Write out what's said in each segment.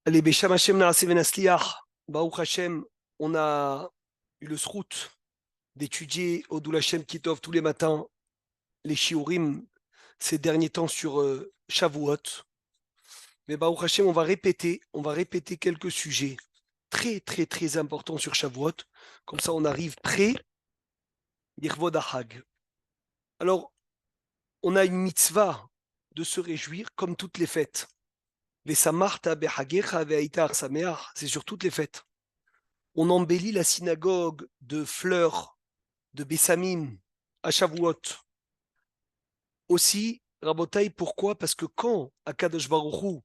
Allez, Bécham Hashem Naaseh Venasliach, Baruch Hashem, on a eu le srout d'étudier au Doul Hashem Kitov tous les matins les shiurim ces derniers temps sur Shavuot. Mais Baruch Hashem, on va répéter quelques sujets très très très importants sur Shavuot. Comme ça, on arrive près d'Irvod Hag. Alors, on a une mitzvah de se réjouir comme toutes les fêtes. Vesamarta behagecha ve'aitar sameach, c'est sur toutes les fêtes. On embellit la synagogue de fleurs, de Bessamim, à Shavuot. Aussi, Rabotai, pourquoi? Parce que quand Akadosh Baruch Hu,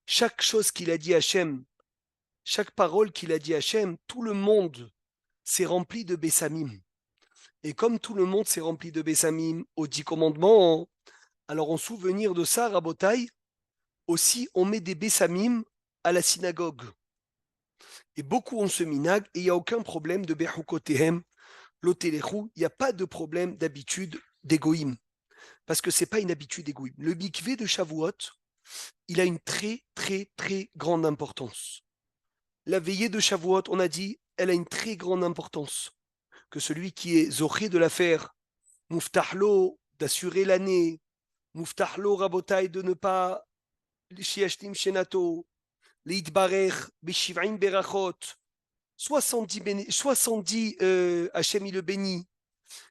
chaque chose qu'il a dit à Hachem, chaque parole qu'il a dit à Hachem, tout le monde s'est rempli de Bessamim. Et comme tout le monde s'est rempli de Bessamim aux 10 commandements, alors en souvenir de ça, Rabotai, aussi on met des Bessamim à la synagogue. Et beaucoup ont ce minag, et il n'y a aucun problème de Bechukotehem, l'Otelechu, il n'y a pas de problème d'habitude d'égoïme. Parce que ce n'est pas une habitude d'égoïme. Le mikvé de Shavuot, il a une très, très, très grande importance. La veillée de Shavuot, on a dit, elle a une très grande importance. Que celui qui est zoché de la faire, Muftahlo, d'assurer l'année, Muftahlo Rabotai, de ne pas Shiashtim Shenato, Leitbarech, Beshiv'im Berachot, 70 Hachem il le bénit,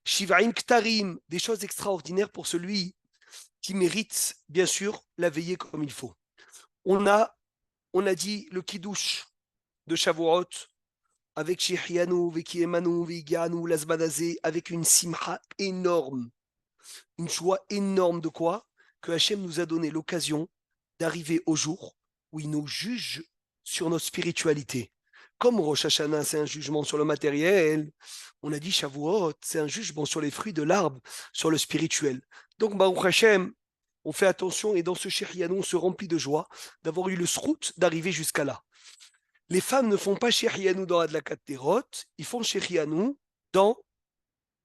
Shivaim Ktarim, des choses extraordinaires pour celui qui mérite, bien sûr, la veillée comme il faut. On a dit le Kiddush de Shavuot avec Shehianu, Vekiemanu, Veigianu, Lasbadazé, avec une simcha énorme, une joie énorme de quoi? Que Hachem nous a donné l'occasion d'arriver au jour où il nous juge sur notre spiritualité. Comme Rosh Hashanah, c'est un jugement sur le matériel, on a dit Shavuot, c'est un jugement sur les fruits de l'arbre, sur le spirituel. Donc, Baruch Hashem, on fait attention et dans ce Shehianu, on se remplit de joie d'avoir eu le srout d'arriver jusqu'à là. Les femmes ne font pas Shehianu dans Adlakat Terot, ils font Shehianu dans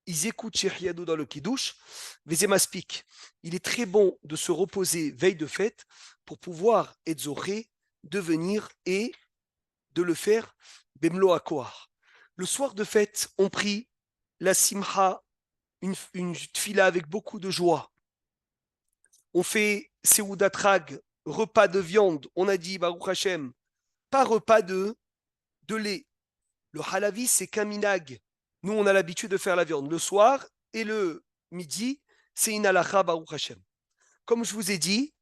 ils écoutent Shehianu dans le Kiddush, Vezemaspik. Il est très bon de se reposer veille de fête pour pouvoir être zoré, devenir et de le faire Bemlo Akoar. Le soir de fête, on prie la Simcha, une tfila avec beaucoup de joie. On fait Seudat Rag, repas de viande. On a dit, Baruch Hashem, pas repas de lait. Le halavi, c'est qu'un minag. Nous, on a l'habitude de faire la viande le soir et le midi, c'est une halacha Baruch Hashem. Comme je vous ai dit,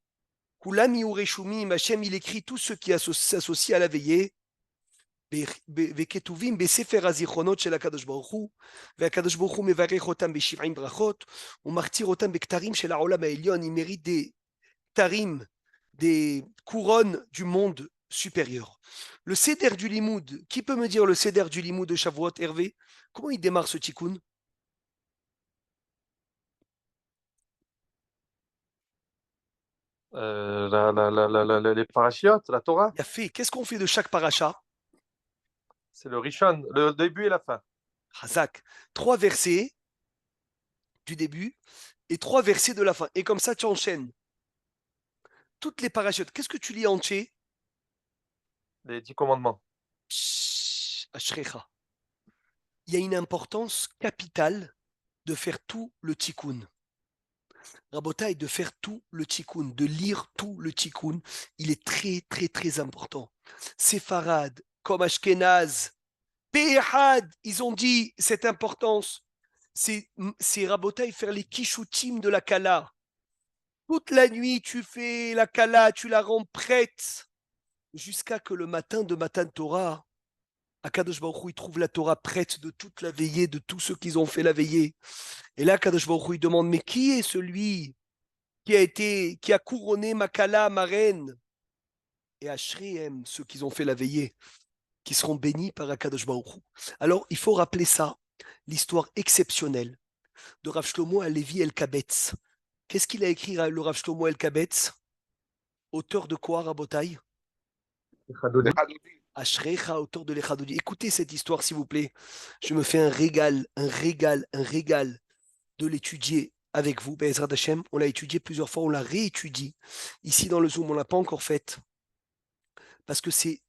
Kulam Yureshumim, Hashem, il écrit tous ceux qui s'associent à la veillée. וכתובים בספר הזיכרונות של הקדוש ברוך הוא, והקדוש ברוך הוא מברך אותם ב70 ברכות, ומכתיר אותם בכתרים של העולם העליון, il mérite des tarim, des couronnes du monde supérieur. Le Seder du Limoud, qui peut me dire le Seder du Limoud de Shavuot, Hervé? Comment il démarre ce tikkun? Les parachiotes, la Torah, Il a fait. Qu'est-ce qu'on fait de chaque paracha? c'est le Rishon, le début et la fin. Hazak. 3 versets du début et 3 versets de la fin. Et comme ça, tu enchaînes toutes les parachutes. Qu'est-ce que tu lis entier? Les 10 commandements. Ashrecha. Il y a une importance capitale de faire tout le tikkun. Rabotai, de faire tout le tikkun, de lire tout le tikkun, il est très, très, très important. Séfarad, comme Ashkenaz, Péhad, ils ont dit cette importance. C'est Rabotai faire les kishutim de la Kala. Toute la nuit, tu fais la Kala, tu la rends prête, jusqu'à que le matin de Matan Torah, Akadosh Baruch Hu, il trouve la Torah prête de toute la veillée, de tous ceux qui ont fait la veillée. Et là, Akadosh Baruch Hu, il demande, mais qui est celui qui a couronné ma Kala, ma reine? Et Ashrihem, ceux qui ont fait la veillée, qui seront bénis par Akadosh Baruch Hu. Alors, il faut rappeler ça, l'histoire exceptionnelle de Rav Shlomo Alevi El-Kabetz. Qu'est-ce qu'il a écrit, le Rav Shlomo El-Kabetz? Auteur de quoi, Rabotai? Ashrecha, auteur de l'Echadodi. Écoutez cette histoire, s'il vous plaît. Je me fais un régal, un régal, un régal de l'étudier avec vous. Bezrat Hashem, on l'a étudié plusieurs fois, on l'a réétudié. Ici, dans le Zoom, on ne l'a pas encore fait. parce que c'est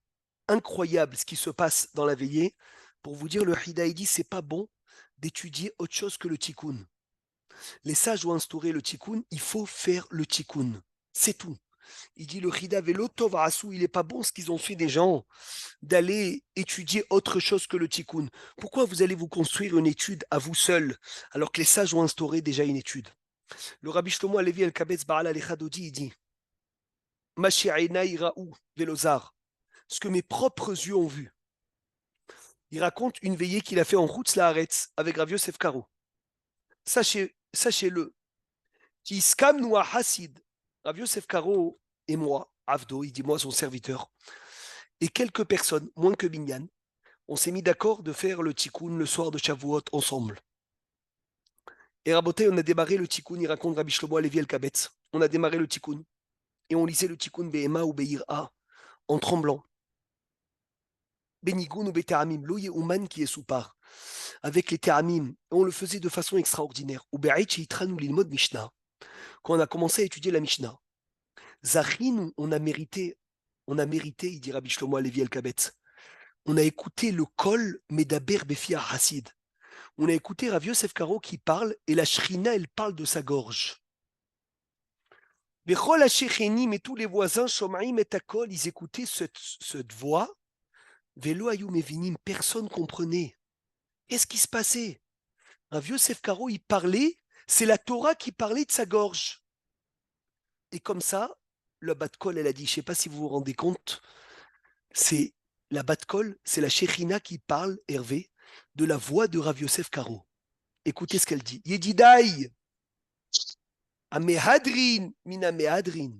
incroyable ce qui se passe dans la veillée. Pour vous dire, le Hida dit c'est pas bon d'étudier autre chose que le tikkun. Les sages ont instauré le tikkun, il faut faire le tikkun. C'est tout. Il dit le Hida Velo Tov Asu, il n'est pas bon ce qu'ils ont fait des gens d'aller étudier autre chose que le tikkun. Pourquoi vous allez vous construire une étude à vous seul alors que les sages ont instauré déjà une étude? Le Rabbi Shlomo Alevi El-Kabetz Baal Alechadodi, il dit Mashi'ainai Ra'u Velozar, ce que mes propres yeux ont vu. Il raconte une veillée qu'il a fait en Chutz Laaretz avec Rav Yosef Karo. Sachez-le, qui skam nous Hassid, Rav Yosef Karo et moi, Avdo, il dit moi son serviteur, et quelques personnes, moins que Binyan, on s'est mis d'accord de faire le tikkun le soir de Shavuot ensemble. Et Raboté, on a démarré le tikkun, il raconte Rabbi Shlomo Alevi El-Kabetz. On a démarré le tikkun et on lisait le tikkun Behema ou Be'ira en tremblant. Benigoun ou Be'teramim, l'oye Ouman qui est sous part, avec les Teramim. On le faisait de façon extraordinaire. Ou Be'aïch Yitranou l'ilmod Mishnah. Quand on a commencé à étudier la Mishnah, Zachin, on a mérité, il dit Rabbi Shlomo Alevi El-Kabetz. On a écouté le kol Medaber Befia Hasid. On a écouté Rav Yosef Karo qui parle et la Shrina, elle parle de sa gorge. Bechol Hachechenim et tous les voisins, Shomaim et Takol, ils écoutaient cette voix. Velo Ayou Mevinim, personne comprenait. Qu'est-ce qui se passait? Rav Yosef Karo, il parlait, c'est la Torah qui parlait de sa gorge. Et comme ça, la Bat-Kol, elle a dit, je ne sais pas si vous vous rendez compte, c'est la Bat-Kol, c'est la Shechina qui parle, Hervé, de la voix de Rav Yosef Karo. Écoutez ce qu'elle dit. Yedidaï, Amehadrin, mina mehadrin.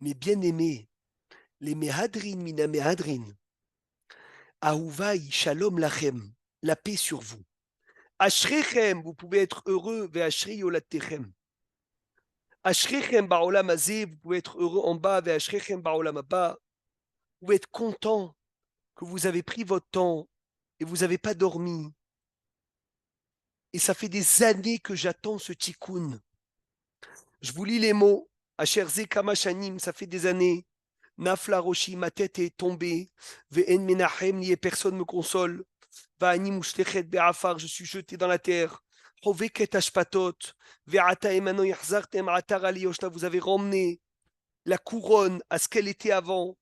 Mes bien-aimés, les mehadrin, mina mehadrin. Ahuvaï, shalom lachem, la paix sur vous. Ashrechem, vous pouvez être heureux, ve'ashri yolatechem. Ashrechem ba'olam hazeh, vous pouvez être heureux en bas, ve'ashrechem ba'olam haba. Vous pouvez être content que vous avez pris votre temps et vous n'avez pas dormi. Et ça fait des années que j'attends ce tikkun. Je vous lis les mots. Asherze Kamashanim, ça fait des années. Nafla Roshi, ma tête est tombée. Ve'en Menachem, ni personne me console. Va'ani Mushtechet Be'afar, je suis jeté dans la terre. Hoveket Ashpatot. Ve'ata Emano Yachzartem Atar Aliyoshta, vous avez ramené la couronne à ce qu'elle était avant.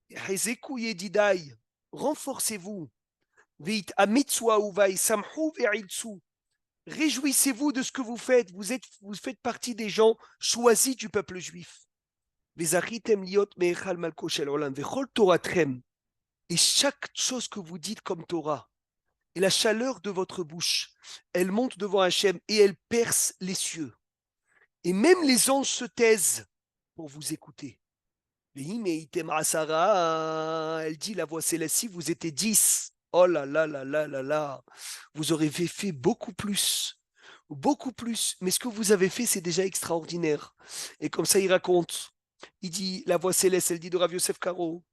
Hezeku Yedidai, renforcez-vous. Ve'it Amitsua Uvai, Samhu Ve'iltsu. Réjouissez-vous de ce que vous faites. Vous faites partie des gens choisis du peuple juif. Et chaque chose que vous dites comme Torah, et la chaleur de votre bouche, elle monte devant Hachem et elle perce les cieux. Et même les anges se taisent pour vous écouter. Elle dit la voix céleste, si vous étiez 10, oh là là là là là là, vous aurez fait beaucoup plus. Beaucoup plus. Mais ce que vous avez fait, c'est déjà extraordinaire. Et comme ça, il raconte. Il dit, la voix céleste, elle dit de Rav Yosef Karo,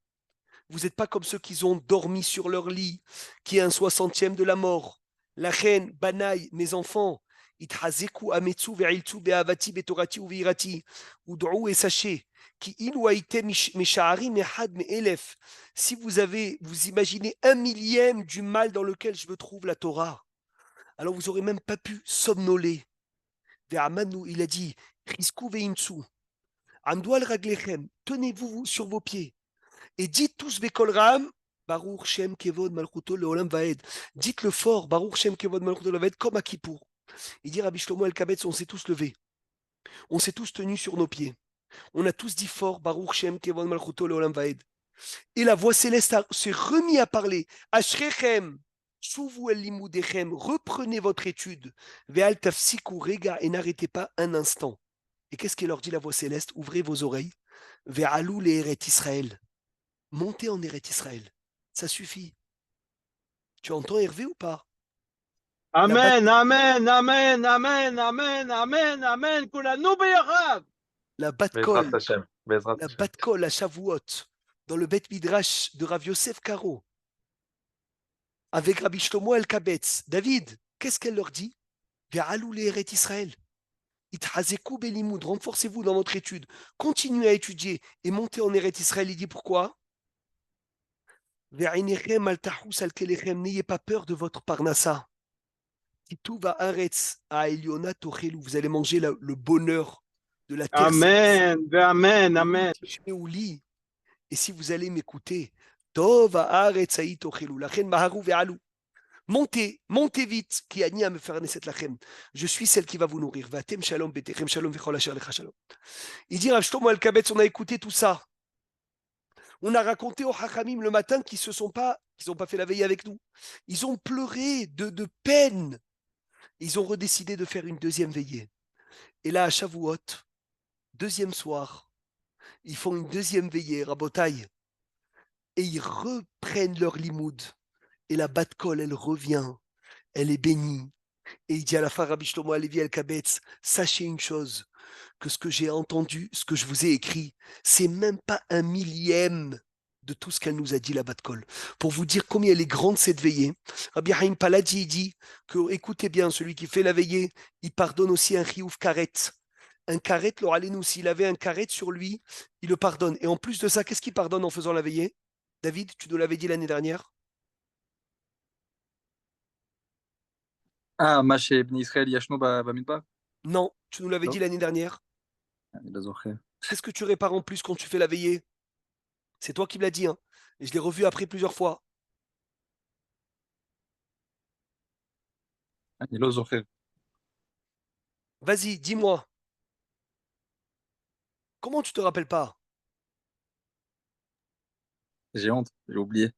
vous n'êtes pas comme ceux qui ont dormi sur leur lit, qui est un 60e de la mort. La reine, Banaï, mes enfants, ithazeku ametsu ve'iltu be'avati betorati uvirati, ud'u et sachez, qui ilouaïte mesha'ari mehad me'elef, si vous imaginez 1/1000 du mal dans lequel je me trouve la Torah, alors vous n'aurez même pas pu somnoler. Ve'amanu, il a dit, risku ve'imtsu, amdu al raglechem, tenez-vous sur vos pieds. Et dites tous Bekol Ram, Baruch Shem Kevod Malchuto Leolam Vaed. Dites le fort, Baruch Shem Kevod Malchuto Leolam Vaed, comme à Kippour. Il dit Rabbi Shlomo El-Kabetz, on s'est tous levés. On s'est tous tenus sur nos pieds. On a tous dit fort, Baruch Shem Kevod Malchuto Leolam Vaed. Et la voix céleste s'est remis à parler. Ashrechem, Shuvu El Limudechem, reprenez votre étude. Ve'al Tafsiku Rega, et n'arrêtez pas un instant. Et qu'est-ce qu'il leur dit la voix céleste? Ouvrez vos oreilles. Ve'alou Le'eret Israël. Montez en Eretz Israël. Ça suffit. Tu entends Hervé ou pas? Amen, amen, amen, amen, amen, amen, amen, Kulanu beyachad. La Bat-Kol, la Bat-Kol à Shavuot, dans le Bet Midrash de Rav Yosef Karo, avec Rabbi Shlomo El-Kabetz. David, qu'est-ce qu'elle leur dit? Ve'alou Eretz Israël. Ithazeku belimoud, renforcez-vous dans votre étude, continuez à étudier et montez en Eretz Israël. Il dit pourquoi? Ve'inechem al tahus al kelechem, n'ayez pas peur de votre parnassa. Tituva aretz a Eliona tochelu, vous allez manger le bonheur de la terre. Amen, amen, amen. Et si vous allez m'écouter, Tova aretz ai tochelu, lachen maharu ve'alu. Montez, montez vite, qui ani à me faire naître lachem. Je suis celle qui va vous nourrir. Vatem shalom betechem shalom v'chol asher lecha shalom. Il dit Rav Shlomo Alkabetz, on a écouté tout ça. On a raconté aux Hachamim le matin qu'ils n'ont pas fait la veille avec nous. Ils ont pleuré de peine. Ils ont redécidé de faire une deuxième veillée. Et là, à Shavuot, deuxième soir, ils font une deuxième veillée, Rabotai, et ils reprennent leur limoud. Et la bat-kol, elle revient, elle est bénie. Et il dit à la fin, Rabbi Shlomo Alevi Alkabetz, sachez une chose, que ce que j'ai entendu, ce que je vous ai écrit, c'est même pas un millième de tout ce qu'elle nous a dit, la bat-kol. Pour vous dire combien elle est grande cette veillée, Rabbi Haïm Paladi dit que, écoutez bien, celui qui fait la veillée, il pardonne aussi un chiouf karet. Un karet, l'oralenu, s'il avait un karet sur lui, il le pardonne. Et en plus de ça, qu'est-ce qu'il pardonne en faisant la veillée? David, tu nous l'avais dit l'année dernière. מה שבני ישראל ישנו במדבר? Non, tu nous l'avais Non. dit l'année dernière. אני לא זוכר. Qu'est-ce que tu répares en plus quand tu fais la veillée? C'est toi qui me l'as dit, hein. Et je l'ai revu après plusieurs fois. אני לא זוכר. Vas-y, dis-moi. Comment tu te rappelles pas? J'ai honte, j'ai oublié.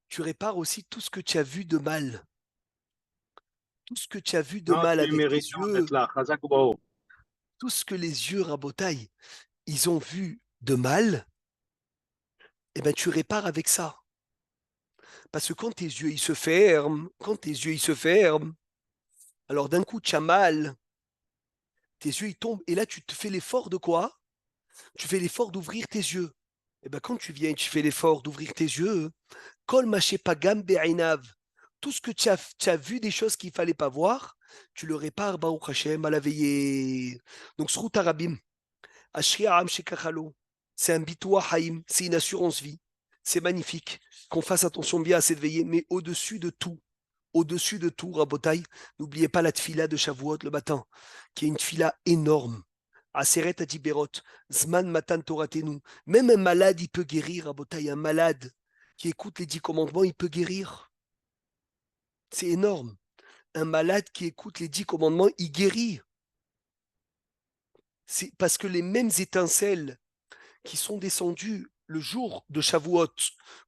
Tu répares aussi tout ce que tu as vu de mal. Tout ce que tu as vu de Non, mal tu avec tes mérites yeux, d'être là. Chazak Ubaho. tout ce que les yeux rabotaillent, ils ont vu de mal, eh ben tu répares avec ça. Parce que quand tes yeux ils se ferment, alors d'un coup tu as mal, tes yeux ils tombent, et là tu te fais l'effort de quoi? Tu fais l'effort d'ouvrir tes yeux. Et ben quand tu viens et tu fais l'effort d'ouvrir tes yeux, kol pagam be'ainav, tout ce que tu as vu des choses qu'il fallait pas voir, tu le répares, Baruch Hashem, à la veillée. Donc, Srut Arabim, Ashri Aram Shekachalo, c'est un bitoua haïm, c'est une assurance vie. C'est magnifique qu'on fasse attention bien à cette veillée, mais au-dessus de tout, Rabotai, n'oubliez pas la tfila de Shavuot le matin, qui est une tfila énorme. Aseret Adiberot, Zman Matan Toratenu. Même un malade, il peut guérir, Rabotai, un malade qui écoute les 10 commandements, il peut guérir. C'est énorme. Un malade qui écoute les 10 commandements, il guérit. C'est parce que les mêmes étincelles qui sont descendues le jour de Shavuot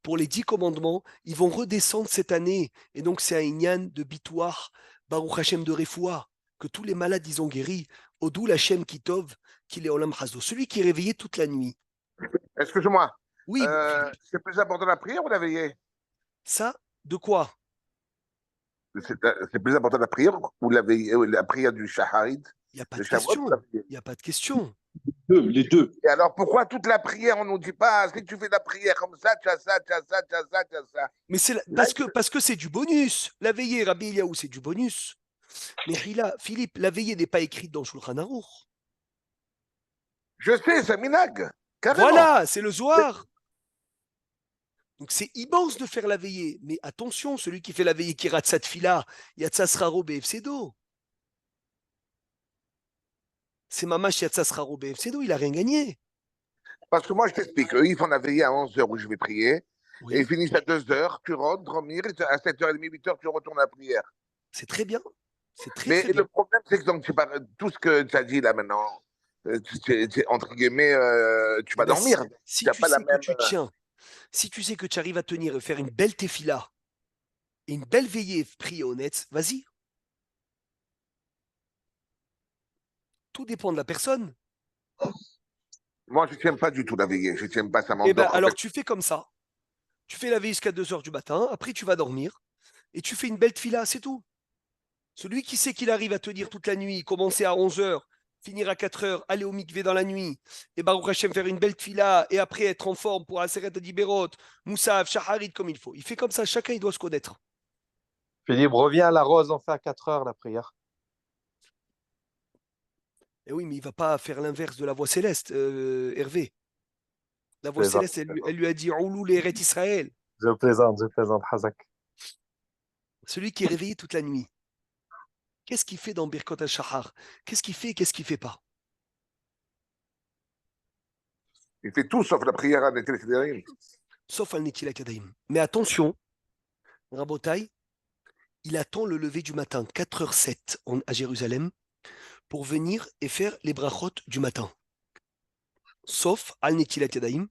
pour les 10 commandements, ils vont redescendre cette année. Et donc, c'est un inyan de Bitouar, Baruch Hashem de Refoua, que tous les malades, ils ont guéri. Odou Hashem Kitov, qu'il est Olam Hazo. Celui qui est réveillé toute la nuit. Excuse-moi. Oui, C'est plus important la prière ou la veillée? ça, de quoi? C'est plus important la prière ou la veillée, la prière du Shaharit? Il n'y a pas Le de Shavuot question. ou la veillée? Il n'y a pas de question. Les deux. Et alors pourquoi toute la prière, on ne nous dit pas, si tu fais la prière comme ça, tu as ça, tu as ça, tu as ça, tu as ça. Mais c'est Là, parce que c'est du bonus. La veillée, Rabbi Eliaou, c'est du bonus. Mais Philippe, la veillée n'est pas écrite dans Shulchan Aruch. Je sais, c'est Minag. Carrément. Voilà, c'est le Zohar. Donc c'est immense de faire la veillée. Mais attention, celui qui fait la veillée, qui rate sa tfila, Yatsa Sraro BFCdo. C'est Mamash Yatsa Sraro BFCdo, il n'a rien gagné. Parce que moi, je t'explique, eux, ils font la veillée à 11h où je vais prier, Oui, et ils finissent à 2h, tu rentres, dormir, et à 7h30, 8h, tu retournes à la prière. c'est très bien. C'est très, Mais très bien. le problème, c'est que donc, tout ce que tu as dit là maintenant, entre guillemets, tu vas Eh ben, dormir. si Tu n'as tu pas la sais que même. tu tiens, si tu sais que tu arrives à tenir et faire une belle tefila et une belle veillée priée honnête, vas-y. Tout dépend de la personne. Moi, je ne tiens pas du tout la veillée. Je ne tiens pas, ça Eh ben, m'endort. alors tu fais comme ça. Tu fais la veille jusqu'à 2h du matin, après tu vas dormir et tu fais une belle tefila, c'est tout. Celui qui sait qu'il arrive à tenir toute la nuit, commencer à 11h, finir à 4h, aller au mikvé dans la nuit, et Baruch Hashem faire une belle tefila, et après être en forme pour Aseret Adiberot, Moussav, Shaharit comme il faut. Il fait comme ça, chacun il doit se connaître. Philippe, reviens à la rose, on fait à 4 heures la prière. Et oui, mais il ne va pas faire l'inverse de la voix céleste, Hervé. La voix plaisante, céleste, elle lui a dit Oulou les Israël. je plaisante, Hazak. Celui qui est réveillé toute la nuit. Qu'est-ce qu'il fait dans Birkot al-Shahar? Qu'est-ce qu'il fait et qu'est-ce qu'il ne fait pas? Il fait tout sauf la prière à Netel Kedarim. Sauf al-Netilat Yadayim. Mais attention, Rabotai, il attend le lever du matin, 4h07 à Jérusalem, pour venir et faire les brachot du matin. Sauf al-Netilat Yadayim,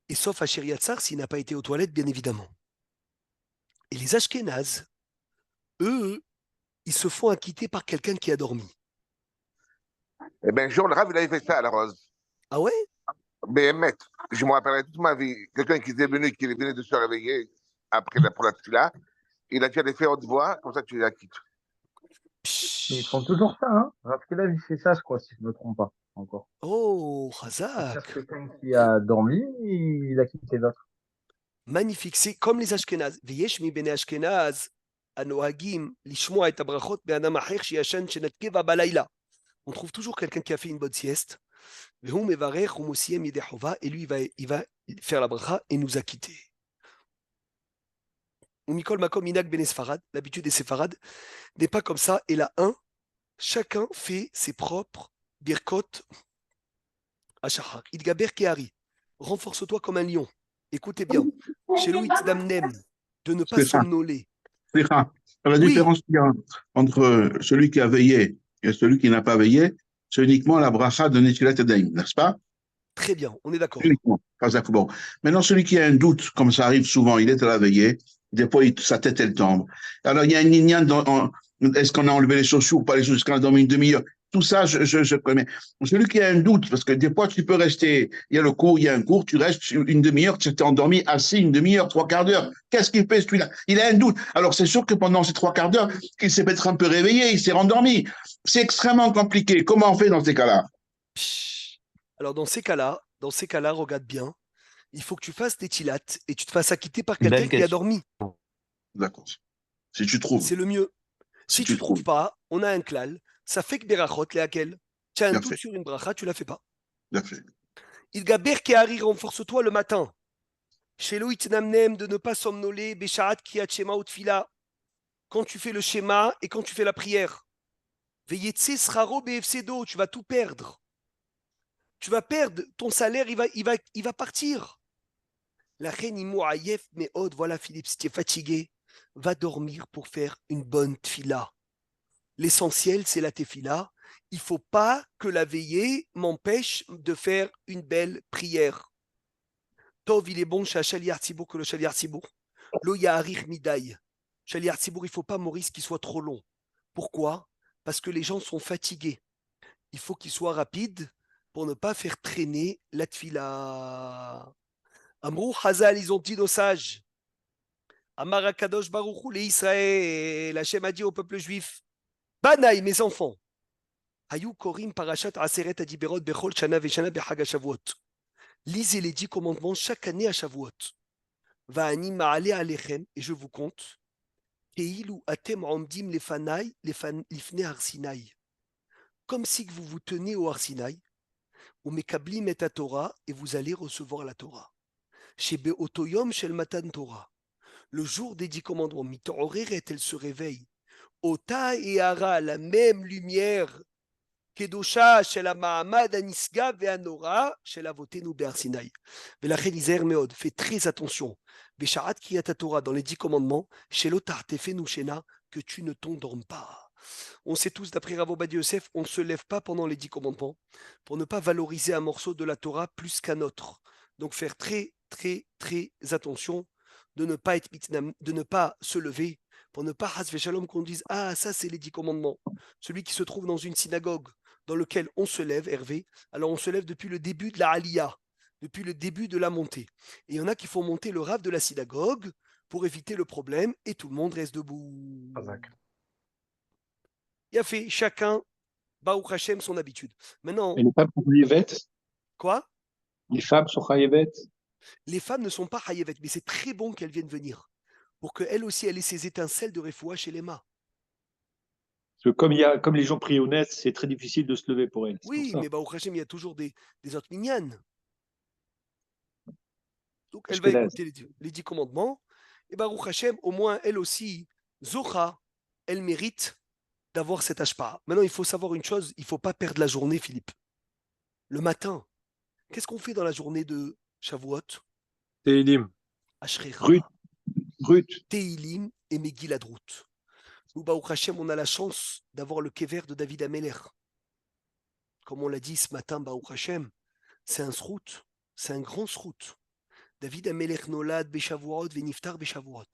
et sauf à Sheriatzar s'il n'a pas été aux toilettes, bien évidemment. Et les Ashkénazes, eux, ils se font acquitter par quelqu'un qui a dormi. Eh bien, un jour, le Rav, il avait fait ça à la Rose. Ah ouais? BMF, je me rappellerai toute ma vie, quelqu'un qui venait de se réveiller pour la tefila, il a dit allez faire haute voix, comme ça tu la quittes. Ils font toujours ça, hein. Rav Kelev, il fait ça, je crois, si je ne me trompe pas, encore. Oh, Il cherche Hazak. quelqu'un qui a dormi, il a quitté l'autre. Magnifique, c'est comme les Ashkénazes. V'yesh mi bene Ashkénaz, anohagim, lishmoa et abrachot be'adam acher sheyashan shenatkeva balayla. On trouve toujours quelqu'un qui a fait une bonne sieste. V'hu mevarech umosiem yedechova, et lui, il va faire la bracha et nous a quittés. Mikol makom inak bene Sfarad, l'habitude des Séfarades n'est pas comme ça. Et là, chacun fait ses propres birkot à Shahar. Idgaber Kehari, renforce-toi comme un lion. Écoutez bien. Chez Louis Damnem, de ne pas C'est ça. somnoler. C'est ça. La Oui. différence qu'il y a entre celui qui a veillé et celui qui n'a pas veillé, c'est uniquement la bracha de Netilat Yadayim, n'est-ce pas? Très bien, on est d'accord. Uniquement. Bon. Maintenant, celui qui a un doute, comme ça arrive souvent, il est à la veillée, des fois, sa tête, elle tombe. Alors, il y a une ligne est-ce qu'on a enlevé les chaussures ou pas les chaussures, est-ce qu'on a dormi une demi-heure? Tout ça, je connais. Celui qui a un doute, parce que des fois, tu peux rester, il y a le cours, il y a un cours, tu restes une demi-heure, tu t'es endormi assis une demi-heure, 3/4 d'heure. Qu'est-ce qu'il fait, celui-là? Il a un doute. Alors, c'est sûr que pendant ces 3/4 d'heure, il s'est peut-être un peu réveillé, il s'est rendormi. C'est extrêmement compliqué. Comment on fait dans ces cas-là? Alors, dans ces cas-là, regarde bien, il faut que tu fasses des tilates et tu te fasses acquitter par quelqu'un qui a dormi. D'accord. Si tu trouves. C'est le mieux. Si tu ne trouves pas, on a un klal. Ça fait que berachot, léaquel. Tu as un doute sur une bracha, tu ne la fais pas. Bien fait. Idgaber Kehari, renforce-toi le matin. Chez Loït Namnem, de ne pas somnoler, Besharat Kriyat Shema ou Tfila. Quand tu fais le schéma et quand tu fais la prière. Veyetse Sraro Befsedo, tu vas tout perdre. Tu vas perdre, ton salaire, il va partir. La reine Imouaïef, mais voilà Philippe, si tu es fatigué, va dormir pour faire une bonne tfila. L'essentiel, c'est la tefila. Il ne faut pas que la veillée m'empêche de faire une belle prière. Tov, il est bon chez Shaliar Tzibour que le Shaliar Tzibour. Lo Yaharich Midaï. Shaliar Tzibour, il ne faut pas, Maurice, qu'il soit trop long. Pourquoi? Parce que les gens sont fatigués. Il faut qu'il soit rapide pour ne pas faire traîner la tfila. Amrou Hazal, ils ont dit nos sages. Amar Akadosh Baruchou, les Israël, Hachem a dit au peuple juif, Banaï, mes enfants, Hayou Korim Parashat Aseret Adiberot Bechol Shana Veshana Bechag HaShavuot. Lisez les 10 commandements chaque année à Shavuot. Va'ani Ma'ale Alechem, et je vous compte, Keilu Atem Omdim Lefanai Lifne Har Sinai. Comme si vous vous tenez au Har Sinai, ou Mekablim et Torah, et vous allez recevoir la Torah. Chez Beotoyom Shel Matan Torah. Le jour des 10 commandements, Mit'oreret, elle se réveille. Ota et Hara, la même lumière. Kedosha, Shel Mahamad Anisga, Ve'anora, Shel Avotenu Be'ar Sinai. Velachen Izer Meod, fais très attention. Besharat Kriyat Torah, dans les 10 commandements, Shel Otar Tefenu Shena, que tu ne t'endormes pas. On sait tous, d'après Rav Ovadia Yosef, on ne se lève pas pendant les 10 commandements pour ne pas valoriser un morceau de la Torah plus qu'un autre. Donc faire très, très, très attention de ne pas de ne pas se lever pour ne pas hasve shalom qu'on dise ah ça c'est les 10 commandements. Celui qui se trouve dans une synagogue dans lequel on se lève, Hervé, alors on se lève depuis le début de la Aliyah, depuis le début de la montée. Et il y en a qui font monter le rav de la synagogue pour éviter le problème et tout le monde reste debout. Il a fait chacun Baruch Hashem son habitude. Maintenant. Et les femmes sont chayevet? Quoi? Les femmes sont chayevet? Les femmes ne sont pas chayevet, mais c'est très bon qu'elles viennent venir pour qu'elles aussi, elles aient ces étincelles de refoua chez les mâts. Parce que comme les gens prient au net, c'est très difficile de se lever pour elle. Oui, mais Baruch Hashem, il y a toujours des autres minyanes. Donc, elle va écouter les 10 commandements. Et Baruch Hashem, au moins, elle aussi, Zocha, elle mérite d'avoir cet ashpa. Maintenant, il faut savoir une chose, il ne faut pas perdre la journée, Philippe. Le matin, qu'est-ce qu'on fait dans la journée de Shavuot? Teilim. Ashrecha, Brut. Teilim et Megillah Drout. Nous, Baruch Hashem, on a la chance d'avoir le kever de David Ameler. Comme on l'a dit ce matin, Baruch Hashem, c'est un srout, c'est un grand srout. David Ameler Nolad Beshavuot Veniftar Beshavuot.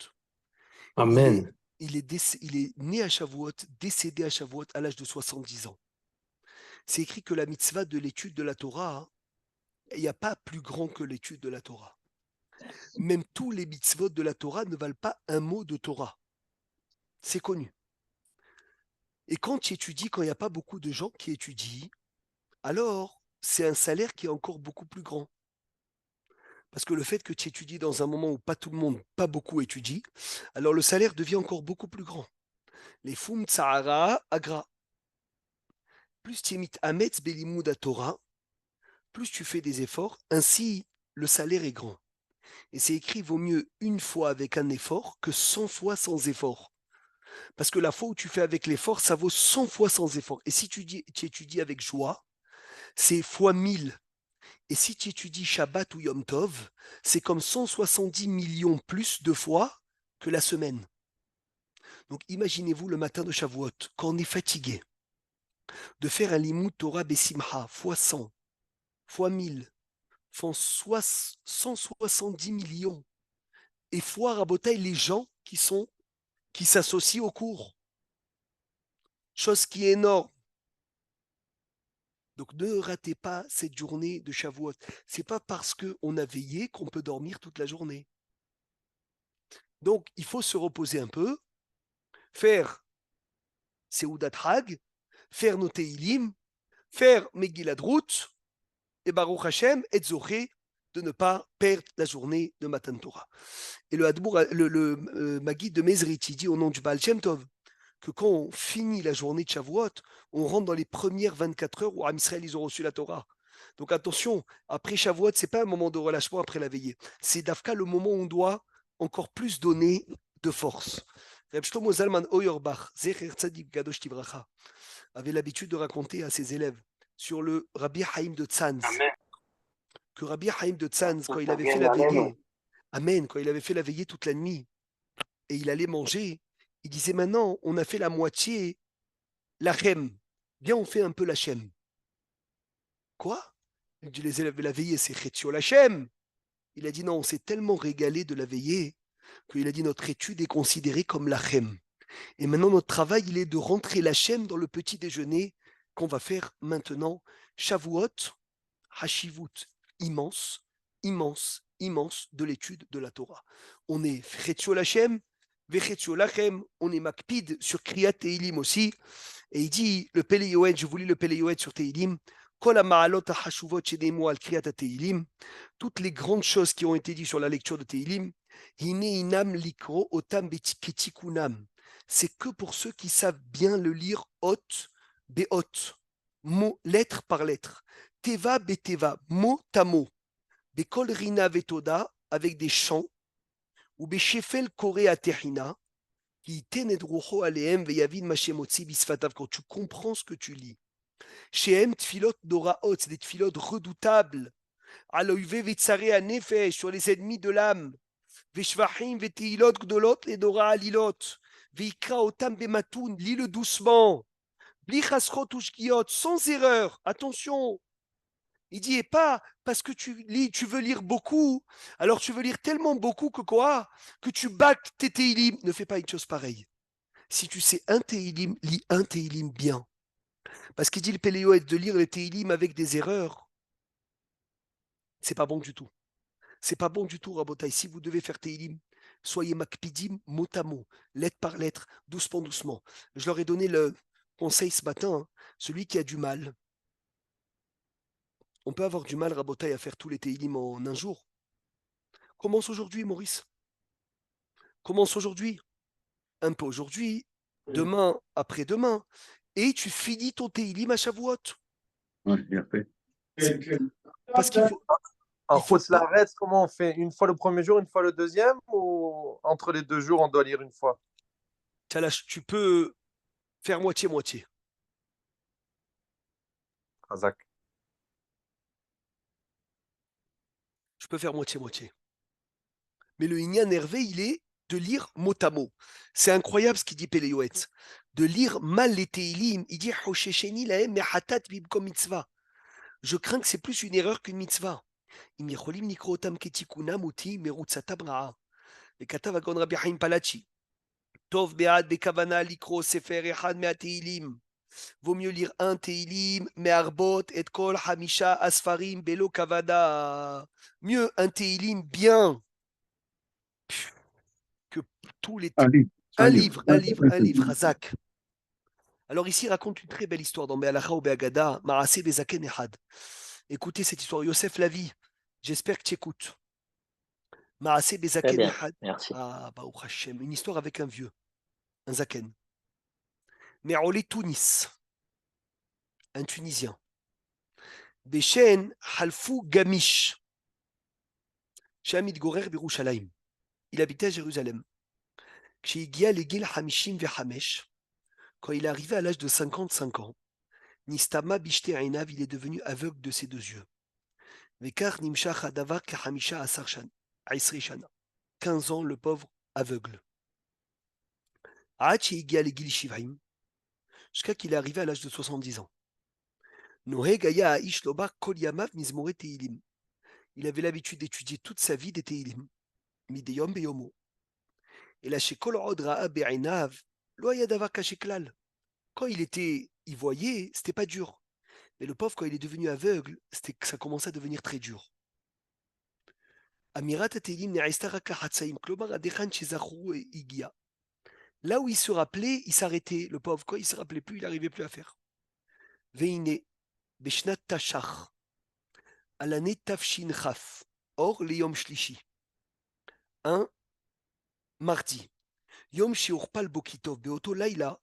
Amen. Il est né à Shavuot, décédé à Shavuot à l'âge de 70 ans. C'est écrit que la mitzvah de l'étude de la Torah, il n'y a pas plus grand que l'étude de la Torah. Même tous les mitzvot de la Torah ne valent pas un mot de Torah. C'est connu. Et quand tu étudies, quand il n'y a pas beaucoup de gens qui étudient, alors c'est un salaire qui est encore beaucoup plus grand. Parce que le fait que tu étudies dans un moment où pas tout le monde, pas beaucoup étudie, alors le salaire devient encore beaucoup plus grand. Les fum tsahara agra. Plus tu émites ametz belimud à Torah, plus tu fais des efforts, ainsi le salaire est grand. Et c'est écrit, vaut mieux une fois avec un effort que 100 fois sans effort. Parce que la fois où tu fais avec l'effort, ça vaut 100 fois sans effort. Et si tu étudies avec joie, c'est fois 1000. Et si tu étudies Shabbat ou Yom Tov, c'est comme 170 millions plus de fois que la semaine. Donc imaginez-vous le matin de Shavuot, quand on est fatigué, de faire un limud Torah Besimha, fois 100, fois 1000, font 170 millions. Et fois Rabotai, les gens qui s'associent au cours. Chose qui est énorme. Donc ne ratez pas cette journée de Shavuot. C'est pas parce qu'on a veillé qu'on peut dormir toute la journée. Donc il faut se reposer un peu, faire Seudat Hag, faire nos Teilim, faire Megillah Drout, et Baruch Hashem, et Zoché, de ne pas perdre la journée de Matan Torah. Et le Hadbour, le Maguide de Mezrit, il dit au nom du Baal Shem Tov, que quand on finit la journée de Shavuot, on rentre dans les premières 24 heures où Am Israël, ils ont reçu la Torah. Donc attention, après Shavuot, ce n'est pas un moment de relâchement après la veillée. C'est Dafka le moment où on doit encore plus donner de force. Reb Shlomo Zalman Auerbach, Zecher Tzadik Gadosh Tibracha, avait l'habitude de raconter à ses élèves sur le Rabbi Haïm de Tzanz, que Rabbi Haïm de Tzanz, quand il avait fait la veillée, Amen, quand il avait fait la veillée toute la nuit, et il allait manger, il disait maintenant, on a fait la moitié, la chem. Viens, on fait un peu la chem. Quoi? Il dit les élèves de la veillée, c'est Chetio la chem. Il a dit non, on s'est tellement régalé de la veillée qu'il a dit notre étude est considérée comme la chem. Et maintenant, notre travail, il est de rentrer la chem dans le petit déjeuner qu'on va faire maintenant. Shavuot, Hashivut, immense, immense, immense de l'étude de la Torah. On est Chetio la chem, Vechetio lachem, on est makpid sur Kriyat Teilim aussi. Et il dit, le Pele Yoed, je vous lis le Pele Yoed sur Teilim, Kol ha'ma'alot ha'chashuvot shedeimu al Kriyat Teilim, toutes les grandes choses qui ont été dites sur la lecture de Teilim, hine inam likro otam betitikunam. C'est que pour ceux qui savent bien le lire hot, be'hot, mot, lettre par lettre, teva beteva, mot à mot, bekol rina vetoda, avec des chants, ou beshefel kore atehina, qui tenedrucho aleem veyavid mashemotzi bisfatav, quand tu comprends ce que tu lis. Shehem tfilot doraot, c'est des tfilot redoutables. Aloive vetzare anefesh, sur les ennemis de l'âme. Veshvachim veteilot gdolot les dora alilot. Veikra otam bematoun, lis-le doucement. Bli chasrot ushgiot, sans erreur. Attention. Il dit, et pas parce que tu veux lire beaucoup, alors tu veux lire tellement beaucoup que quoi? Que tu bacs tes Teilim. Ne fais pas une chose pareille. Si tu sais un Teilim, lis un Teilim bien. Parce qu'il dit le Péléo est de lire les Teilim avec des erreurs. C'est pas bon du tout. C'est pas bon du tout, Rabotai. Si vous devez faire Teilim, soyez makpidim mot à mot, lettre par lettre, doucement, doucement. Je leur ai donné le conseil ce matin, hein, celui qui a du mal. On peut avoir du mal, Rabotai, à faire tous les Teilim en un jour. Commence aujourd'hui, Maurice. Commence aujourd'hui. Un peu aujourd'hui, demain, après-demain, et tu finis ton Teilim à Shavuot. Ouais, bien fait. Parce qu'il faut. En Il faut Khutz Laaretz, comment on fait? Une fois le premier jour, une fois le deuxième? Ou entre les 2 jours, on doit lire une fois? Tu peux faire moitié-moitié. Razak. Je peux faire moitié-moitié. Mais le Inyan Hervé, il est de lire mot à mot. C'est incroyable ce qu'il dit Péléoetz. De lire mal les Teilim. Il dit Hoshesheni lahem mehatat bibkom mitzvah. Je crains que c'est plus une erreur qu'une mitzvah. Im yicholim nikro otam ketikunam uti merutzatam ra'a. וכתב הגאון רבי חיים פלאצ'י, טוב בעד בכוונה לקרוא ספר אחד מהתהילים. Vaut mieux lire un Teilim, me'arbot et kol hamisha asfarim belo kavada. Mieux un Teilim bien que tous les. Un livre. Un livre, Razak. Alors ici, il raconte une très belle histoire dans Be'alacha ou Be'agada, Ma'aseh Bezaken Echad. Écoutez cette histoire, Yosef Lavi, j'espère que tu écoutes. Ma'aseh Très Bezaken bien, Echad. merci. Ah, Baruch Hashem, une histoire avec un vieux, un Zaken. Me'olé Tunis, un Tunisien. Beshen Halfou Gamish, Shamid Gorer Birushalayim. Il habitait à Jérusalem. Kshigia Legil Hamishim Vehamesh, quand il est arrivé à l'âge de 55 ans, Nistama Bishte Ainav, il est devenu aveugle de ses deux yeux. Vekar Nimshach Adavar Kahamisha Asarshan, Aisrishana. 15 ans, le pauvre aveugle. Aachi Igia Legil Shivaim, jusqu'à qu'il est arrivé à l'âge de 70 ans. Nohegaya Aish Lobar Kol Yamav Mizmore Teilim. Il avait l'habitude d'étudier toute sa vie des Teilim. Mideyom Beyomo. Et là, chez Kol Od Ra'a Be'ainav, Lo Yadavar Kasheklal. Quand il voyait, c'était pas dur. Mais le pauvre, quand il est devenu aveugle, ça commençait à devenir très dur. Amirat Teilim Ne'aistara Kahatsaim, Klomar Adechan Shezachru Igia. Là où il se rappelait, il s'arrêtait. Le pauvre, quand il ne se rappelait plus, il n'arrivait plus à faire. Veine, Beshnat Tashach, à l'année Tafshin Chaf, or le Yom Shlishi. Un mardi. Yom Sheurpal Bokitov, Beoto Laila,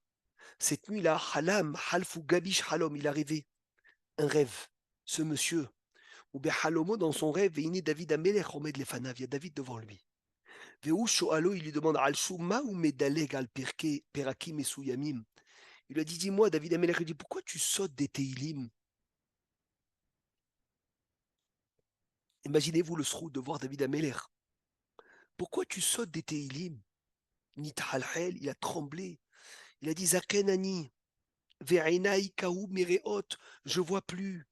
cette nuit-là, Halam, Halfu Gabish Halom, il a rêvé un rêve. Ce monsieur, ou Behalomo dans son rêve, Veine David Amelech Omed Lefanav, il y a David devant lui. Veu Shoalo, il lui demande Al Shuma ou Medaleg al Perke, Perakim et Souyamim. Il lui a dit, dis-moi, David Amelech, il dit, pourquoi tu sautes des Teilim? Imaginez-vous le srou de voir David Amelech. Pourquoi tu sautes des Teilim? Nithalhel, il a tremblé. Il a dit, Zakenani, Ve'ainai Kaou Mereot, je vois plus.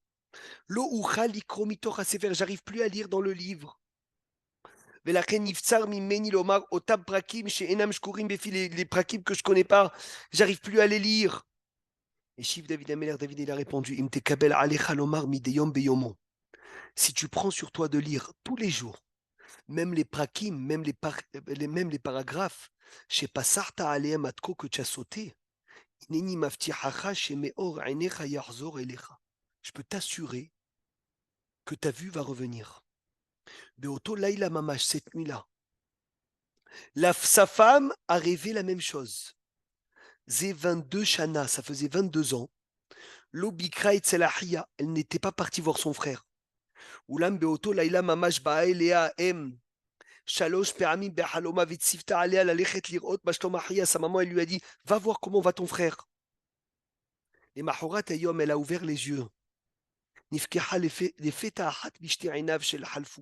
Lo Uchal Likro Mitoch Hasefer, j'arrive plus à lire dans le livre. Velachen Niftsar Mimeni Lomar Otab Prakim, chez Enam Shkurim Befi, les Prakim que je connais pas, j'arrive plus à les lire. Et Shiv David Amelech, David, il a répondu, Im Tekabel Alecha Lomar Mideyom Beyomo. Si tu prends sur toi de lire tous les jours, même les prakim, même les paragraphes, chez Pasarta Aleem Atko que tu as sauté, Ineni Maftihacha chez Meor Ainecha Yarzor Elecha. Je peux t'assurer que ta vue va revenir. Beoto Laila Mamash, cette nuit-là, sa femme a rêvé la même chose. Zé 22 Shana, ça faisait 22 ans. L'Obikra et Tselahia, elle n'était pas partie voir son frère. Oulam Beoto Laila Mamash Baelea M. Shalosh Peramim Behaloma Vitsifta Alea Lalechet Lirot Bashtomahia. Sa maman, elle lui a dit, va voir comment va ton frère. Et Mahorat Ayom, elle a ouvert les yeux. Nifkeha Lefeta Ahat Bishte Einav Shel Halfu.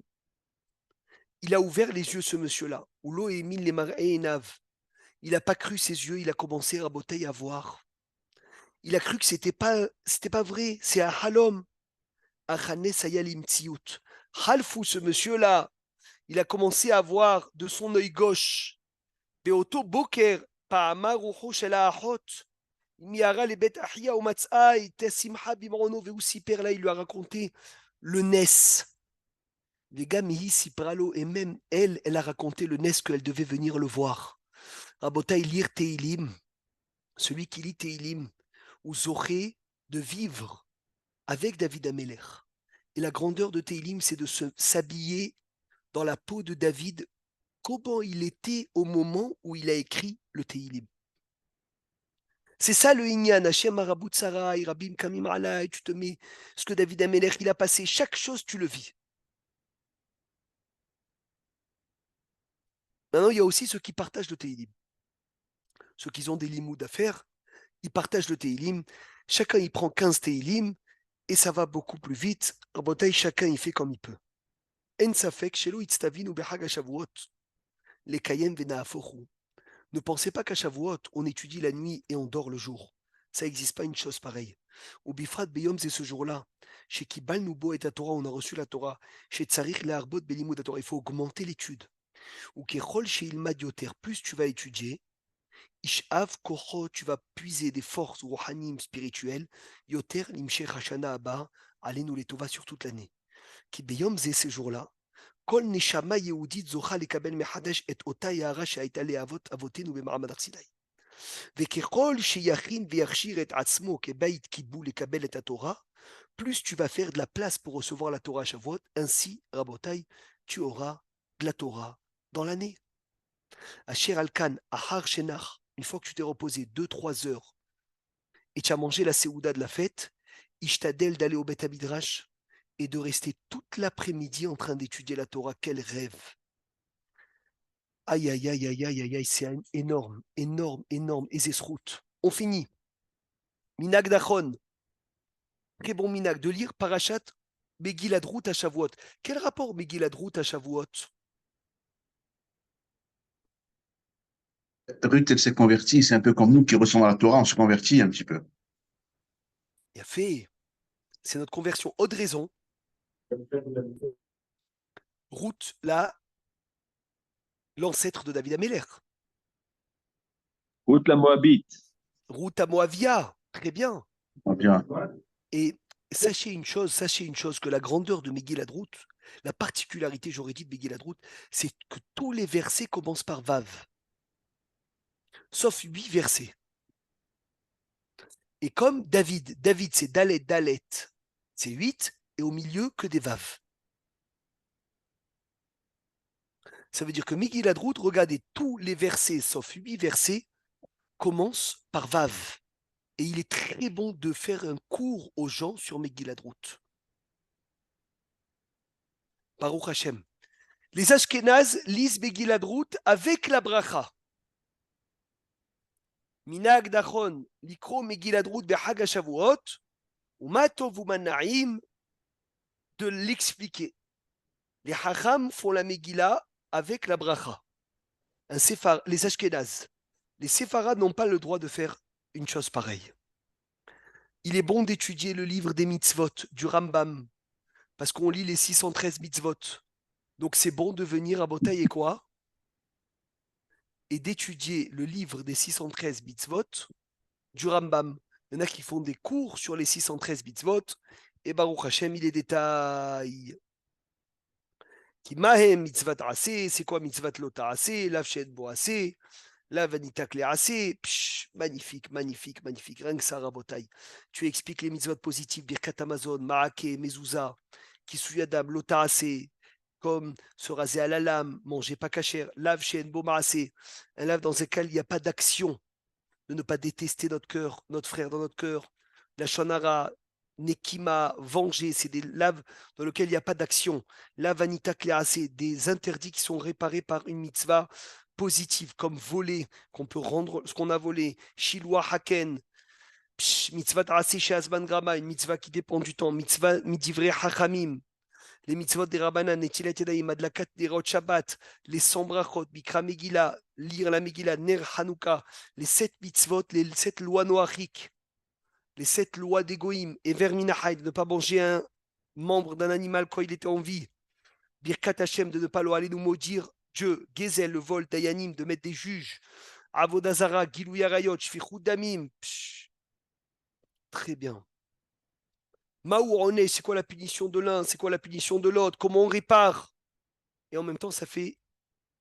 Il a ouvert les yeux, ce monsieur-là. Oulo Emin Lemar Einav. Il n'a pas cru ses yeux, il a commencé à raboter, à voir. Il a cru que c'était pas vrai, c'est un halom. Achane Sayalim Tziout. Halfu, ce monsieur-là, il a commencé à voir de son œil gauche. Beoto Boker, Paamarucho Shela Ahot. Miara le Bet Ahia ou Matzah, Tesimha Bimrono Veusiper, là, il lui a raconté le Nes. Les gars, Mihi Sipralo, et même elle a raconté le Nes qu'elle devait venir le voir. Rabotai lire Teilim, celui qui lit Teilim, ou Zoré de vivre avec David Amelech. Et la grandeur de Teilim, c'est de s'habiller dans la peau de David, comment il était au moment où il a écrit le Teilim. C'est ça le Inyan, Hachem Arabout Sarai, Rabim Kamim Alay, tu te mets ce que David Ameler il a passé, chaque chose tu le vis. Maintenant, il y a aussi ceux qui partagent le Tehillim. Ceux qui ont des limouds à faire, ils partagent le Tehillim. Chacun il prend 15 Tehillim et ça va beaucoup plus vite. Rabotai, chacun il fait comme il peut. En safek, shelo itztavinu behag hashavuot, les kayem venaafochu. Ne pensez pas qu'à Shavuot, on étudie la nuit et on dort le jour. Ça n'existe pas une chose pareille. Au Bifrat Beyom, c'est ce jour-là. Chez Kibal Nubo et Torah, on a reçu la Torah. Chez Tsarich Learbot Belimud Torah, il faut augmenter l'étude. Ou Kechol chez Ilmad Yoter, plus tu vas étudier, Ishav Kocho, tu vas puiser des forces rohanim spirituelles, Yoter Limshech Hashana Abba, allez-nous les Tova sur toute l'année. Qui Beyom, c'est ce jour-là. כל נשמה יהודית זוכה לקבל מחדש את אותה יערה שהייתה לאבות אבותינו במעמד הר סיני. וככל שיכין ויכשיר את עצמו כבית קיבול לקבל את התורה, plus tu vas faire de la place pour recevoir la Torah à Shavuot, ainsi, Rabotai, tu auras de la Torah dans l'année. Asher Alkan, Ahar Shenach, une fois que tu t'es reposé 2-3 heures et tu as mangé la Séouda de la fête, Ishtadel d'aller au Beth Midrash, et de rester toute l'après-midi en train d'étudier la Torah. Quel rêve! Aïe, aïe, aïe, aïe, aïe, aïe, aïe, c'est énorme, énorme, énorme. Et Zesrout. On finit. Minag Dachon. Très bon minag de lire Parashat Megillat Ruth à Shavuot. Quel rapport Megillat Ruth à Shavuot? Ruth, elle s'est convertie, c'est un peu comme nous qui recevons la Torah, on se convertit un petit peu. Il a fait. C'est notre conversion. Autre raison. Ruth, là, l'ancêtre de David Améler. Ruth la Moabite. Ruth à Moavia. Très bien. Bien. Et sachez une chose, que la grandeur de Megillat Ruth, la particularité, j'aurais dit, de Megillat Ruth, c'est que tous les versets commencent par Vav. Sauf 8 versets. Et comme David c'est Dalet, Dalet, c'est 8, et au milieu que des Vav. Ça veut dire que Megillat Ruth, regardez, tous les versets, sauf 8 versets, commencent par Vav. Et il est très bon de faire un cours aux gens sur Megillat Ruth. Baruch Hashem. Les Ashkénazes lisent Megillat Ruth avec la bracha. Minag Dachon, likro Megillat Ruth behag HaShavuot, u'ma tov u'ma na'im, de l'expliquer. Les Hacham font la Megillah avec la bracha. Les Ashkénazes. Les Séfarades n'ont pas le droit de faire une chose pareille. Il est bon d'étudier le livre des mitzvot du Rambam, parce qu'on lit les 613 mitzvot. Donc c'est bon de venir à Botaï et quoi? Et d'étudier le livre des 613 mitzvot du Rambam. Il y en a qui font des cours sur les 613 mitzvot, et Baruch Hashem, il les détaille. Qui mahem mitzvat aseh, c'est quoi mitzvat lota aseh, lav shed bo aseh, lav anitak le aseh, magnifique, magnifique, magnifique, rien que ça, Rabotai. Tu expliques les mitzvot positifs, birkat Amazon, ma'ake, mezouza, qui suyadam, lota aseh, comme se raser à la lame, manger pas cachère, lave shed bo ma'aseh, un lave dans lequel il n'y a pas d'action, de ne pas détester notre cœur, notre frère dans notre cœur, la shonara, Nekima, venger, c'est des laves dans lesquelles il n'y a pas d'action. La vanita c'est des interdits qui sont réparés par une mitzvah positive, comme voler, qu'on peut rendre ce qu'on a volé. Shilwa haken, mitzvah ta'aseh she'azman grama, une mitzvah qui dépend du temps. Mitzvah midivre hachamim, les mitzvot des rabbanan, netilat yadayim, adlakat derot shabbat, les 100 brachot, bikra megillah, lire la megillah, ner hanouka, les 7 mitzvot, les 7 lois noachiques. Les 7 lois d'Égoïm, et Verminahai, de ne pas manger un membre d'un animal quand il était en vie. Birkat Hashem, de ne pas aller nous maudire Dieu. Gezel, le vol, Dayanim, de mettre des juges. Avodazara, Gilou Yarayot, Shfichou Damim. Très bien. Maouroné, c'est quoi la punition de l'un? C'est quoi la punition de l'autre? Comment on répare? Et en même temps, ça fait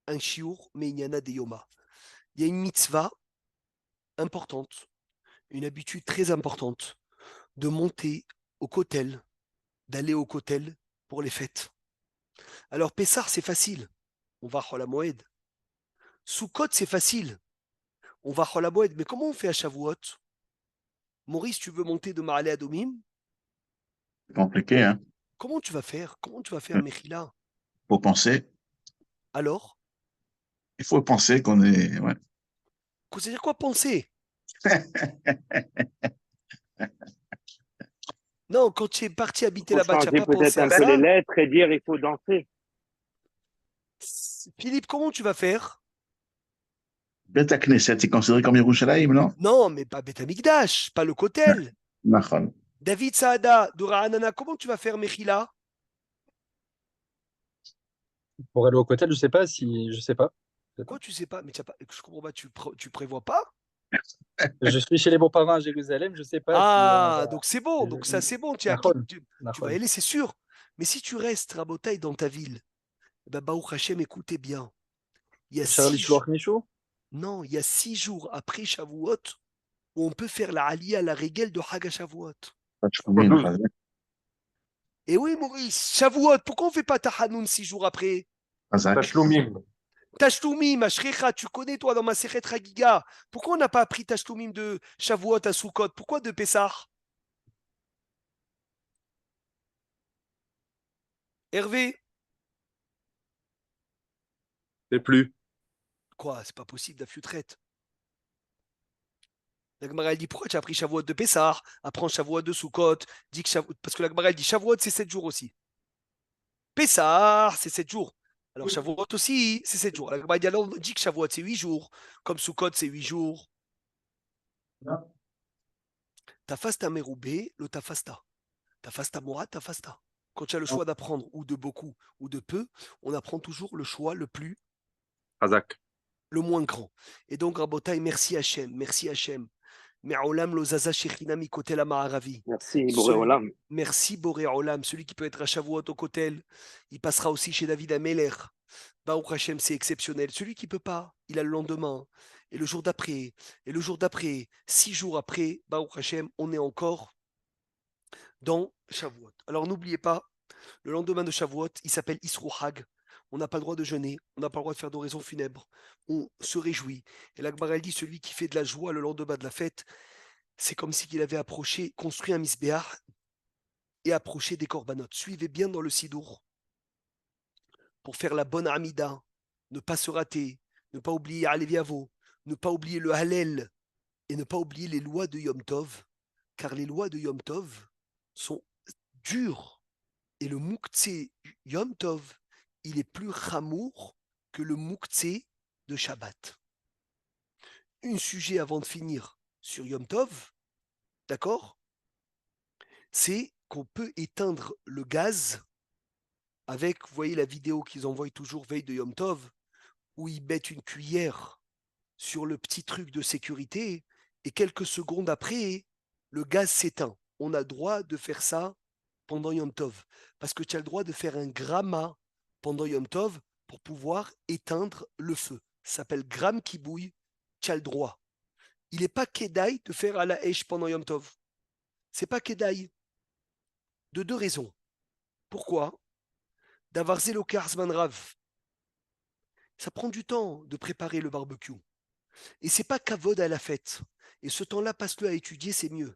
un chiour, mais il y en a des yoma. Il y a une mitzvah importante. Une habitude très importante de monter au kotel, d'aller au kotel pour les fêtes. Alors Pessah, c'est facile, on va à Chol HaMoed. Soukot, c'est facile, on va à Chol HaMoed. Mais comment on fait à Shavuot? Maurice, tu veux monter de Ma'ale Adomim? C'est compliqué, hein. Comment tu vas faire? Comment tu vas faire, Mechila? Faut penser. Alors? Il faut penser qu'on est. Ouais. C'est-à-dire quoi penser? Non, quand tu es parti habiter Il faut là-bas, tu n'as changer pas peut-être pensé à un peu les ça. lettres et dire il faut danser. Philippe, comment tu vas faire? Beth Knesset, c'est considéré comme Yerushalayim, non? Non, mais pas Beth Amikdash, pas le Kotel. Nachon. David Saada, Dora Hanana, comment tu vas faire, Mechila? Pour aller au côté, je sais pas si. Je sais pas. Quoi, tu sais pas? Mais je comprends pas, tu prévois pas? Je suis chez les beaux-parents à Jérusalem, je sais pas si Ah, donc c'est bon, donc ça c'est bon, Nachon. tu vas Nachon. y aller, c'est sûr. Mais si tu restes, Rabotaï, dans ta ville, ben, Baruch Hashem, écoutez bien. Il y a Charlie 6 jours, Shloach Michou? non, il y a 6 jours après Shavuot où on peut faire la Aliyah, la régel de Hag Shavuot. Et oui, Maurice, Shavuot, pourquoi on fait pas Tahanoun 6 jours après? Tashloumim. Tashloumim, Ashrecha, tu connais toi dans ma Sechet Chagiga. Pourquoi on n'a pas appris Tashloumim de Shavuot à Sukkot? Pourquoi de Pessah? Hervé? C'est plus. Quoi? C'est pas possible, la futrette. La Gemara elle dit pourquoi tu as appris Shavuot de Pessah? Apprends Shavuot de Sukkot. Dis que parce que la Gemara elle dit Shavuot c'est 7 jours aussi. Pessah c'est 7 jours. Alors Shavuot aussi c'est 7 jours. La Gemara dit alors dit que Shavuot c'est 8 jours. Comme Sukkot c'est 8 jours. Tafasta Meroubé, le Tafasta. Tafasta Morat, Tafasta. Quand tu as le choix d'apprendre ou de beaucoup ou de peu, on apprend toujours le choix le plus, Razak. le moins grand. Et donc Rabotai, merci Hachem, merci Hachem. Me'olam lo zaza shechina mikotel ha'ma'aravi. Merci, Boré Olam. Merci Boré Olam, celui qui peut être à Shavuot au Kotel, il passera aussi chez David Ameler. Baruch Hashem, c'est exceptionnel. Celui qui peut pas, il a le lendemain, et le jour d'après, et le jour d'après, 6 jours après, Baruch Hashem, on est encore dans Shavuot. Alors n'oubliez pas, le lendemain de Shavuot, il s'appelle Isru Hag. On n'a pas le droit de jeûner, on n'a pas le droit de faire d'oraison funèbre. On se réjouit. Et l'Agmara dit, celui qui fait de la joie le lendemain de la fête, c'est comme s'il avait construit un misbéach et approché des corbanotes. Suivez bien dans le Sidour pour faire la bonne Amida, ne pas se rater, ne pas oublier Aleviavo, ne pas oublier le Hallel et ne pas oublier les lois de Yom Tov, car les lois de Yom Tov sont dures. Et le Mouktsé Yom Tov, il est plus chamour que le Mouktsé de Shabbat. Un sujet avant de finir sur Yom Tov, d'accord? C'est qu'on peut éteindre le gaz avec, vous voyez la vidéo qu'ils envoient toujours veille de Yom Tov, où ils mettent une cuillère sur le petit truc de sécurité et quelques secondes après, le gaz s'éteint. On a le droit de faire ça pendant Yom Tov, parce que tu as le droit de faire un gramma pendant Yom Tov pour pouvoir éteindre le feu. Ça s'appelle gramme qui bouille, tu as le droit. Il n'est pas Kedaï de faire à la Esh pendant Yom Tov. C'est pas Kedaï. De 2 raisons. Pourquoi? D'avoir Zelokar Zman Rav. Ça prend du temps de préparer le barbecue. Et c'est pas Kavod à la fête. Et ce temps-là, passe-le à étudier, c'est mieux.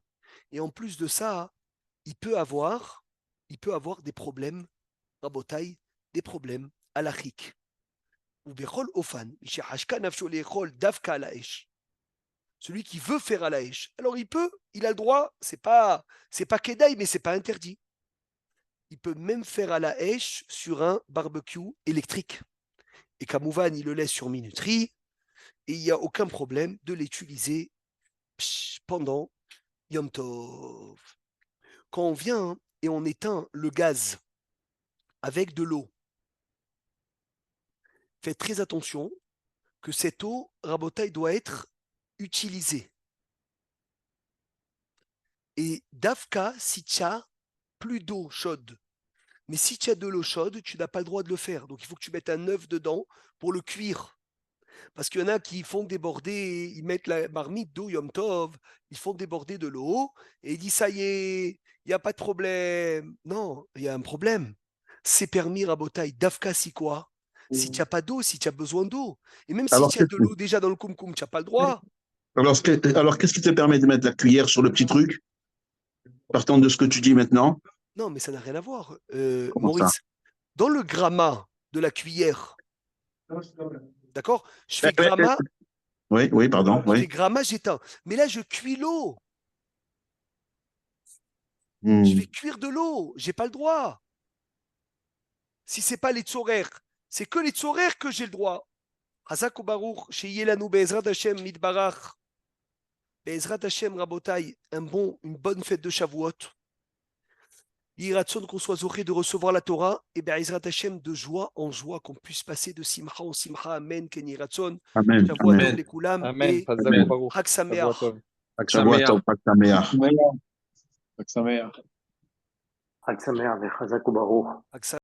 Et en plus de ça, il peut avoir des problèmes, Rabotai, des problèmes halachiques. Ou Bechol Ofan, Davka à la Esh. Celui qui veut faire à la Esh. Alors il peut, il a le droit, c'est pas Kedaï, mais c'est pas interdit. Il peut même faire à la Esh sur un barbecue électrique. Et Kamouvan, il le laisse sur minuterie, et il n'y a aucun problème de l'utiliser pendant Yom Tov. Quand on vient et on éteint le gaz avec de l'eau, faites très attention que cette eau, Rabotai, doit être utilisée. Et Davka, si tu as plus d'eau chaude, mais si tu as de l'eau chaude, tu n'as pas le droit de le faire. Donc il faut que tu mettes un œuf dedans pour le cuire. Parce qu'il y en a qui font déborder, ils mettent la marmite d'eau Yom Tov, ils font déborder de l'eau et ils disent ça y est, il n'y a pas de problème. Non, il y a un problème. C'est permis, Rabotai. Davka, si quoi? Si tu n'as pas d'eau, si tu as besoin d'eau. Et même si Alors, tu as de l'eau déjà dans le koum-koum, tu n'as pas le droit. Alors, qu'est-ce qui te permet de mettre la cuillère sur le petit truc, partant de ce que tu dis maintenant? Non, mais ça n'a rien à voir. Comment ça? Maurice, dans le grammat de la cuillère, d'accord? Je fais grammat, Oui, pardon. je fais Oui. grammat, j'éteins. Mais là, je cuis l'eau. Hmm. Je vais cuire de l'eau. J'ai pas le droit. Si c'est pas les tzorer, c'est que les tzorer que j'ai le droit. Hazak ou Baruch, chez Yelanu, Be'ezrat Hashem, Midbarach. Be'ezrat Hashem, Rabotai, une bonne fête de Shavuot. Yiratson qu'on soit zoré de recevoir la Torah, et Be'ezrat Hashem de joie en joie, qu'on puisse passer de simcha en simcha. Amen, Ken Yiratson. Amen. Shavuot Amen. Tov Lekulam, Amen. et Chazak ou Baruch. Chag Sameach. Shavuot Tov, Chag Sameach. Sameach. Chag Sameach, Chazak ou Baruch. Chag